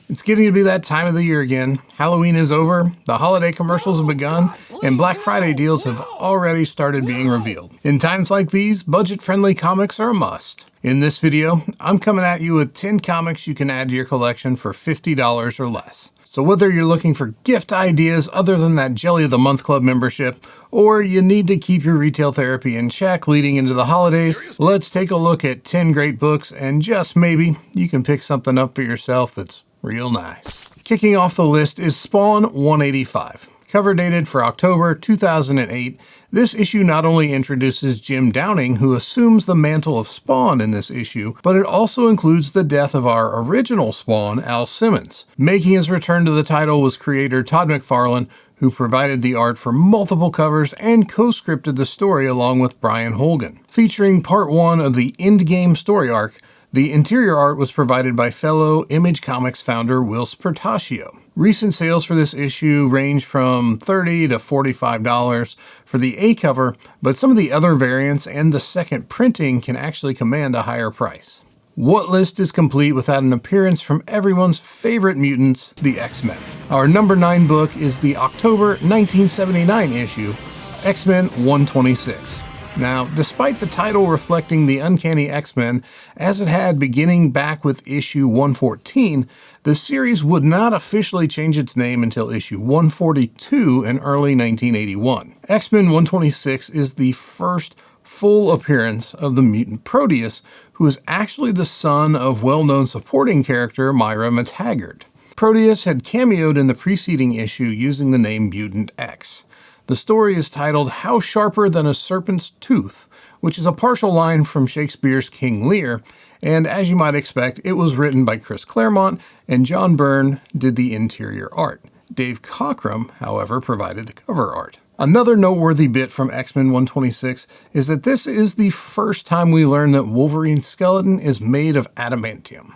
It's getting to be that time of the year again. Halloween is over, the holiday commercials have begun, and Black Friday deals have already started being revealed. In times like these, budget-friendly comics are a must. In this video, I'm coming at you with 10 comics you can add to your collection for $50 or less. So whether you're looking for gift ideas other than that Jelly of the Month Club membership, or you need to keep your retail therapy in check leading into the holidays, let's take a look at 10 great books and just maybe you can pick something up for yourself that's real nice. Kicking off the list is Spawn 185. Cover dated for October 2008, this issue not only introduces Jim Downing, who assumes the mantle of Spawn in this issue, but it also includes the death of our original Spawn, Al Simmons. Making his return to the title was creator Todd McFarlane, who provided the art for multiple covers and co-scripted the story along with Brian Holgan. Featuring part 1 of the Endgame story arc, the interior art was provided by fellow Image Comics founder Whilce Portacio. Recent sales for this issue range from $30 to $45 for the A cover, but some of the other variants and the second printing can actually command a higher price. What list is complete without an appearance from everyone's favorite mutants, the X-Men? Our number 9 book is the October 1979 issue, X-Men 126. Now, despite the title reflecting the Uncanny X-Men as it had beginning back with issue 114, the series would not officially change its name until issue 142 in early 1981. X-Men 126 is the first full appearance of the mutant Proteus, who is actually the son of well-known supporting character Myra McTaggart. Proteus had cameoed in the preceding issue using the name Mutant X. The story is titled How Sharper Than a Serpent's Tooth, which is a partial line from Shakespeare's King Lear, and as you might expect, it was written by Chris Claremont, and John Byrne did the interior art. Dave Cockrum, however, provided the cover art. Another noteworthy bit from X-Men 126 is that this is the first time we learn that Wolverine's skeleton is made of adamantium.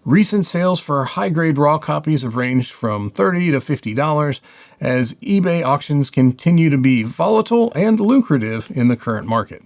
Recent sales for high-grade raw copies have ranged from $30 to $50 as eBay auctions continue to be volatile and lucrative in the current market.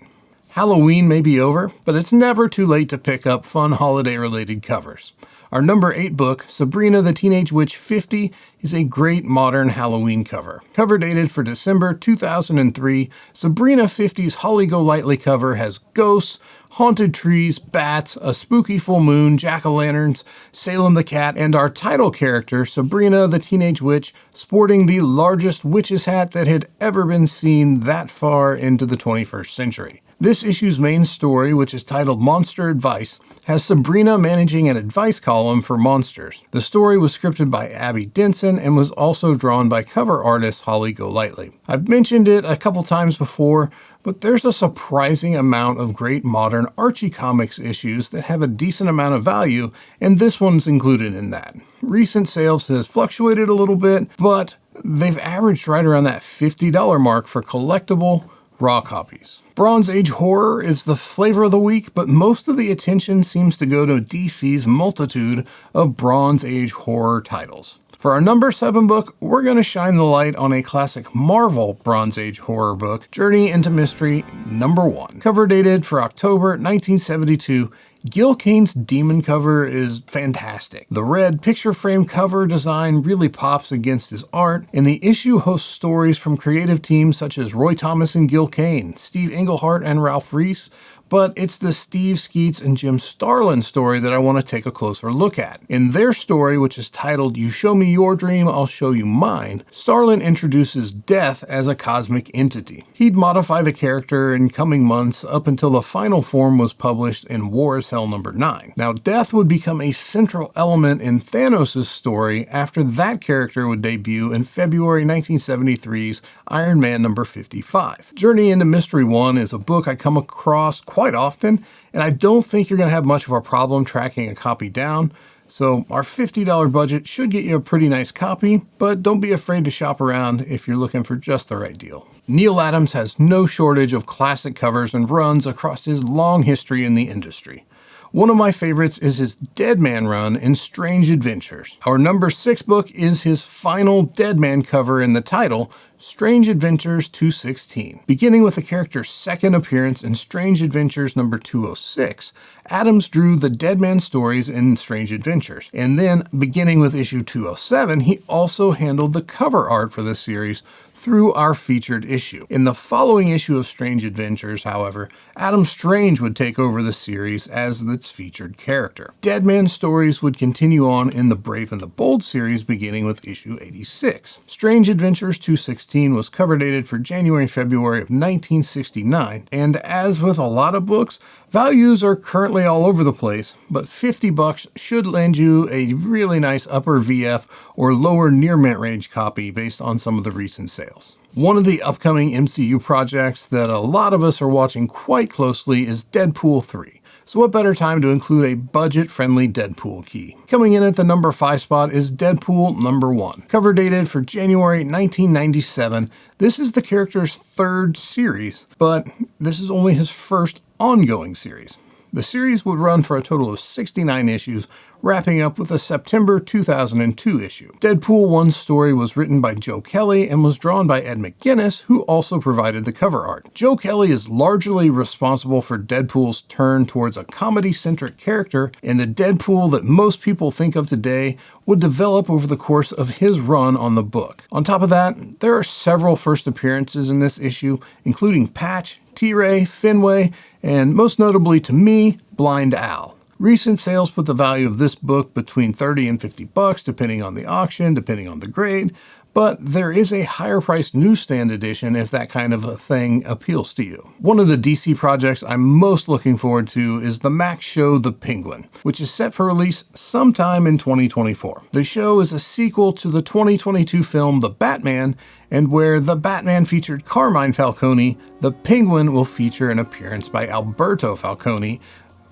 Halloween may be over, but it's never too late to pick up fun holiday-related covers. Our number 8 book, Sabrina the Teenage Witch 50, is a great modern Halloween cover. Cover dated for December 2003, Sabrina 50's Holly Golightly cover has ghosts, haunted trees, bats, a spooky full moon, jack-o'-lanterns, Salem the cat, and our title character, Sabrina the Teenage Witch, sporting the largest witch's hat that had ever been seen that far into the 21st century. This issue's main story, which is titled Monster Advice, has Sabrina managing an advice column for monsters. The story was scripted by Abby Denson and was also drawn by cover artist Holly Golightly. I've mentioned it a couple times before, but there's a surprising amount of great modern Archie Comics issues that have a decent amount of value, and this one's included in that. Recent sales has fluctuated a little bit, but they've averaged right around that $50 mark for collectible raw copies. Bronze Age horror is the flavor of the week, but most of the attention seems to go to DC's multitude of Bronze Age horror titles. For our number 7 book, we're going to shine the light on a classic Marvel Bronze Age horror book, Journey into Mystery number 1. Cover dated for October 1972, Gil Kane's Demon cover is fantastic. The red picture frame cover design really pops against his art, and the issue hosts stories from creative teams such as Roy Thomas and Gil Kane, Steve Englehart and Ralph Reese, but it's the Steve Skeets and Jim Starlin story that I want to take a closer look at. In their story, which is titled You Show Me Your Dream, I'll Show You Mine, Starlin introduces Death as a cosmic entity. He'd modify the character in coming months up until the final form was published in War is Hell number 9. Now, Death would become a central element in Thanos' story after that character would debut in February 1973's Iron Man number 55. Journey into Mystery 1 is a book I come across quite often, and I don't think you're going to have much of a problem tracking a copy down, so our $50 budget should get you a pretty nice copy, but don't be afraid to shop around if you're looking for just the right deal. Neal Adams has no shortage of classic covers and runs across his long history in the industry. One of my favorites is his Deadman run in Strange Adventures. Our number 6 book is his final Deadman cover in the title, Strange Adventures 216. Beginning with the character's second appearance in Strange Adventures number 206, Adams drew the Deadman stories in Strange Adventures. And then, beginning with issue 207, he also handled the cover art for this series through our featured issue. In the following issue of Strange Adventures, however, Adam Strange would take over the series as its featured character. Deadman stories would continue on in the Brave and the Bold series beginning with issue 86. Strange Adventures 216 was cover dated for January and February of 1969, and as with a lot of books, values are currently all over the place, but $50 should lend you a really nice upper VF or lower near mint range copy based on some of the recent sales. One of the upcoming MCU projects that a lot of us are watching quite closely is Deadpool 3. So what better time to include a budget-friendly Deadpool key? Coming in at the number 5 spot is Deadpool number 1. Cover dated for January 1997, this is the character's third series, but this is only his first ongoing series. The series would run for a total of 69 issues, wrapping up with a September 2002 issue. Deadpool 1's story was written by Joe Kelly and was drawn by Ed McGuinness, who also provided the cover art. Joe Kelly is largely responsible for Deadpool's turn towards a comedy-centric character, and the Deadpool that most people think of today would develop over the course of his run on the book. On top of that, there are several first appearances in this issue, including Patch, T-Ray, Finway, and most notably to me, Blind Al. Recent sales put the value of this book between $30 and $50, depending on the auction, depending on the grade, but there is a higher priced newsstand edition if that kind of a thing appeals to you. One of the DC projects I'm most looking forward to is the Max show The Penguin, which is set for release sometime in 2024. The show is a sequel to the 2022 film The Batman, and where The Batman featured Carmine Falcone, The Penguin will feature an appearance by Alberto Falcone,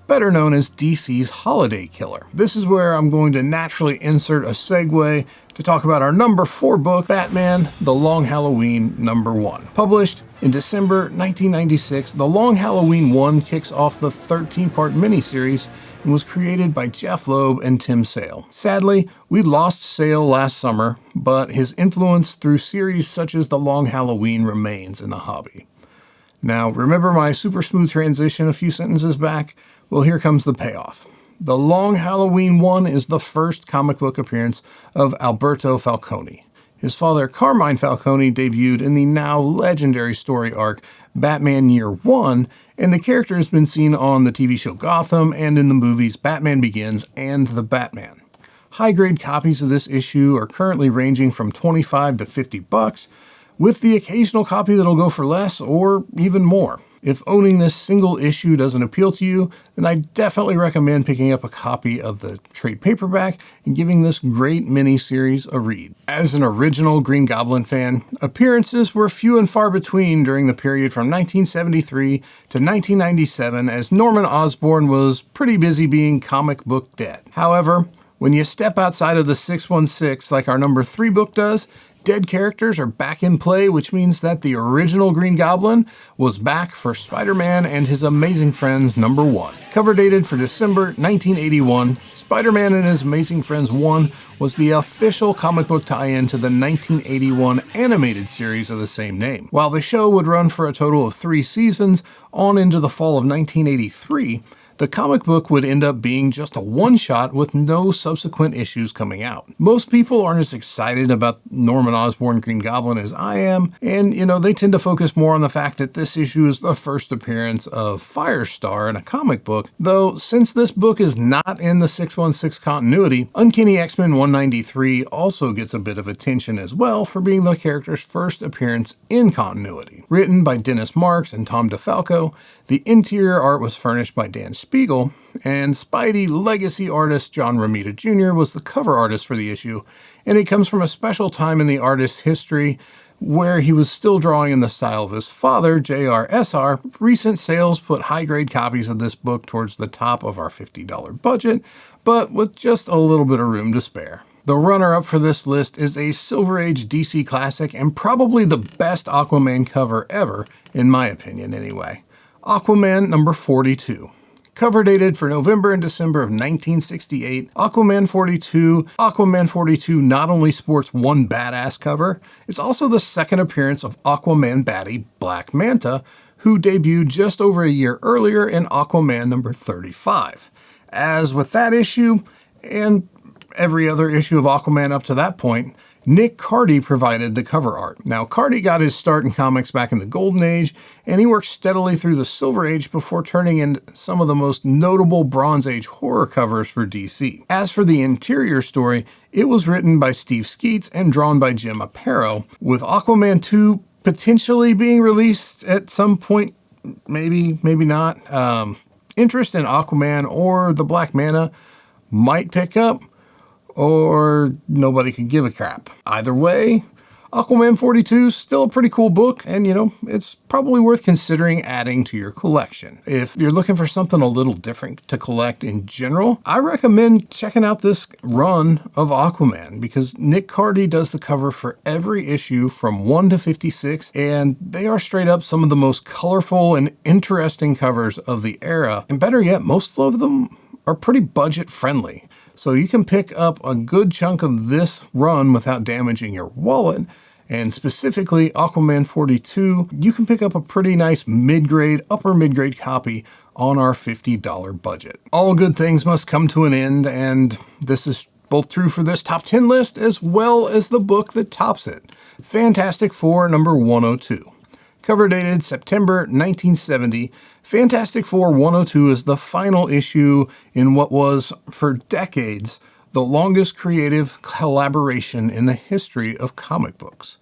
better known as DC's Holiday Killer. This is where I'm going to naturally insert a segue to talk about our number 4 book, Batman: The Long Halloween number 1. Published in December 1996, The Long Halloween 1 kicks off the 13-part miniseries and was created by Jeff Loeb and Tim Sale. Sadly, we lost Sale last summer, but his influence through series such as The Long Halloween remains in the hobby. Now, remember my super smooth transition a few sentences back? Well, here comes the payoff. The Long Halloween 1 is the first comic book appearance of Alberto Falcone. His father, Carmine Falcone, debuted in the now legendary story arc Batman Year One, and the character has been seen on the TV show Gotham and in the movies Batman Begins and The Batman. High-grade copies of this issue are currently ranging from $25 to $50, with the occasional copy that'll go for less or even more. If owning this single issue doesn't appeal to you, then I definitely recommend picking up a copy of the trade paperback and giving this great mini-series a read. As an original Green Goblin fan, appearances were few and far between during the period from 1973 to 1997, as Norman Osborn was pretty busy being comic book dead. However, when you step outside of the 616 like our number 3 book does, dead characters are back in play, which means that the original Green Goblin was back for Spider-Man and His Amazing Friends number 1. Cover dated for December 1981, Spider-Man and His Amazing Friends 1 was the official comic book tie-in to the 1981 animated series of the same name. While the show would run for a total of 3 seasons on into the fall of 1983, the comic book would end up being just a one-shot with no subsequent issues coming out. Most people aren't as excited about Norman Osborn Green Goblin as I am, and they tend to focus more on the fact that this issue is the first appearance of Firestar in a comic book, though since this book is not in the 616 continuity, Uncanny X-Men 193 also gets a bit of attention as well for being the character's first appearance in continuity. Written by Dennis Marks and Tom DeFalco, the interior art was furnished by Dan Spiegel, and Spidey legacy artist John Romita Jr. was the cover artist for the issue, and it comes from a special time in the artist's history where he was still drawing in the style of his father, J.R. Essar. Recent sales put high-grade copies of this book towards the top of our $50 budget, but with just a little bit of room to spare. The runner-up for this list is a Silver Age DC classic and probably the best Aquaman cover ever, in my opinion anyway. Aquaman number 42. Cover dated for November and December of 1968, Aquaman 42. Aquaman 42 not only sports one badass cover, it's also the second appearance of Aquaman baddie Black Manta, who debuted just over a year earlier in Aquaman number 35. As with that issue, and every other issue of Aquaman up to that point, Nick Cardy provided the cover art. Now, Cardy got his start in comics back in the Golden Age, and he worked steadily through the Silver Age before turning in some of the most notable Bronze Age horror covers for DC. As for the interior story, it was written by Steve Skeets and drawn by Jim Aparo, with Aquaman 2 potentially being released at some point, maybe not. Interest in Aquaman or the Black Manta might pick up, or nobody could give a crap. Either way, Aquaman 42 is still a pretty cool book, and it's probably worth considering adding to your collection. If you're looking for something a little different to collect in general, I recommend checking out this run of Aquaman, because Nick Cardy does the cover for every issue from 1 to 56, and they are straight up some of the most colorful and interesting covers of the era, and better yet, most of them are pretty budget friendly. So you can pick up a good chunk of this run without damaging your wallet. And specifically Aquaman 42, you can pick up a pretty nice mid-grade, upper mid-grade copy on our $50 budget. All good things must come to an end, and this is both true for this top 10 list as well as the book that tops it, Fantastic Four number 102. Cover dated September 1970, Fantastic Four 102 is the final issue in what was, for decades, the longest creative collaboration in the history of comic books.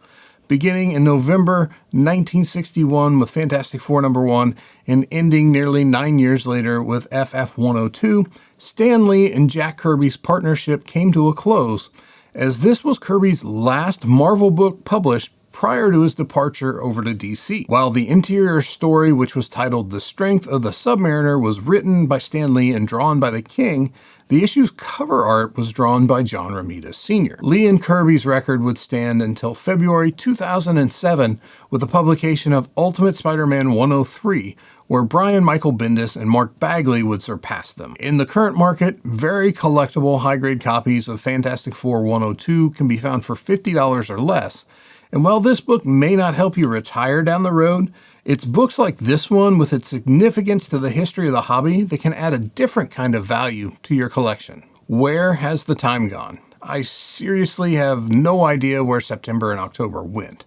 Beginning in November 1961 with Fantastic Four number 1 and ending nearly 9 years later with FF 102, Stan Lee and Jack Kirby's partnership came to a close, as this was Kirby's last Marvel book published prior to his departure over to DC. While the interior story, which was titled The Strength of the Submariner, was written by Stan Lee and drawn by the King, the issue's cover art was drawn by John Romita Sr. Lee and Kirby's record would stand until February 2007 with the publication of Ultimate Spider-Man 103, where Brian Michael Bendis and Mark Bagley would surpass them. In the current market, very collectible high-grade copies of Fantastic Four 102 can be found for $50 or less. And while this book may not help you retire down the road, it's books like this one with its significance to the history of the hobby that can add a different kind of value to your collection. Where has the time gone? I seriously have no idea where September and October went.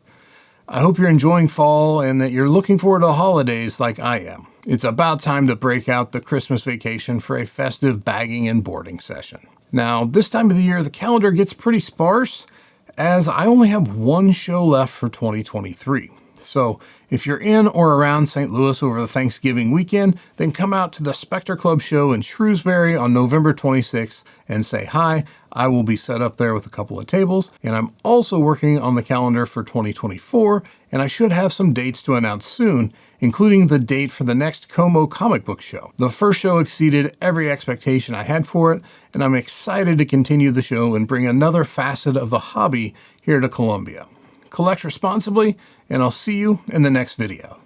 I hope you're enjoying fall and that you're looking forward to the holidays like I am. It's about time to break out the Christmas vacation for a festive bagging and boarding session. Now, this time of the year, the calendar gets pretty sparse, as I only have one show left for 2023. So if you're in or around St. Louis over the Thanksgiving weekend, then come out to the Spectre Club show in Shrewsbury on November 26th and say hi. I will be set up there with a couple of tables, and I'm also working on the calendar for 2024, and I should have some dates to announce soon, including the date for the next Como comic book show. The first show exceeded every expectation I had for it, and I'm excited to continue the show and bring another facet of the hobby here to Columbia. Collect responsibly, and I'll see you in the next video.